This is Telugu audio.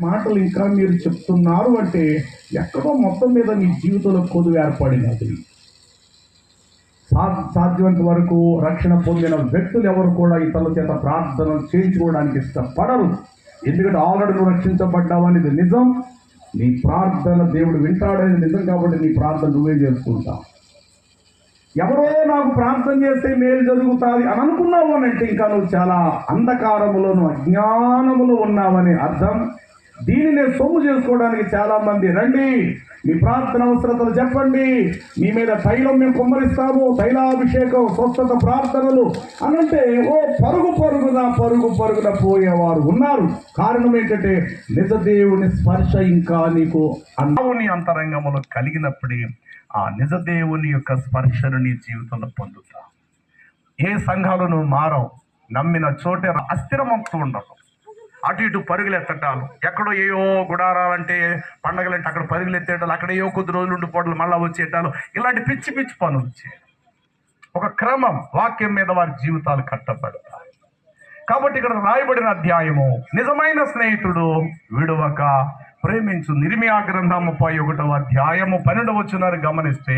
మాటలు ఇంకా మీరు చెప్తున్నారు అంటే ఎక్కడో మొత్తం మీద మీ జీవితంలో కొదువు ఏర్పడినది. సాధ్యమైనంత వరకు రక్షణ పొందిన వ్యక్తులు ఎవరు కూడా ఇతరుల చేత ప్రార్థన చేయించుకోవడానికి ఇష్టపడరు. ఎందుకంటే ఆల్రెడీ నువ్వు రక్షించబడ్డావు అనేది నిజం. నీ ప్రార్థన దేవుడు వింటాడనేది నిజం. కాబట్టి నీ ప్రార్థన నువ్వే చేసుకుంటావు. ఎవరో నాకు ప్రార్థన చేస్తే మేలు జరుగుతుంది అని అనుకున్నావు అని అంటే ఇంకా నువ్వు చాలా అంధకారములోను అజ్ఞానములో ఉన్నావని అర్థం. దీనిని సొమ్ము చేసుకోవడానికి చాలా మంది రండి, మీ ప్రార్థన అవసరతలు చెప్పండి, మీ మీద తైలం మేము కుమ్మరిస్తాము, తైలాభిషేకం, స్వస్థత ప్రార్థనలు అనంటే పరుగు పరుగున పోయేవారు ఉన్నారు. కారణం ఏంటంటే నిజ దేవుని స్పర్శ ఇంకా నీకు దేవుని అంతరంగములు కలిగినప్పుడే ఆ నిజ దేవుని యొక్క స్పర్శను నీ జీవితంలో పొందుతా. ఏ సంఘాలను మారవు, నమ్మిన చోటే అస్థిరమవుతూ ఉండవు. అటు ఇటు పరుగులెత్తటాలు, ఎక్కడో ఏయో గుడారాలంటే పండగలంటే అక్కడ పరుగులెత్తేటాలు, అక్కడ ఏవో కొద్ది రోజులు ఉండిపోవడాలు, మళ్ళీ వచ్చేటాలు, ఇలాంటి పిచ్చి పిచ్చి పనులు చేయడం. ఒక క్రమం, వాక్యం మీద వారి జీవితాలు కట్టబడతాయి. కాబట్టి ఇక్కడ రాయబడిన అధ్యాయము నిజమైన స్నేహితుడు విడువక ప్రేమించు. ఇర్మీయా గ్రంథము 31వ అధ్యాయము 12వ వచనాన్ని గమనిస్తే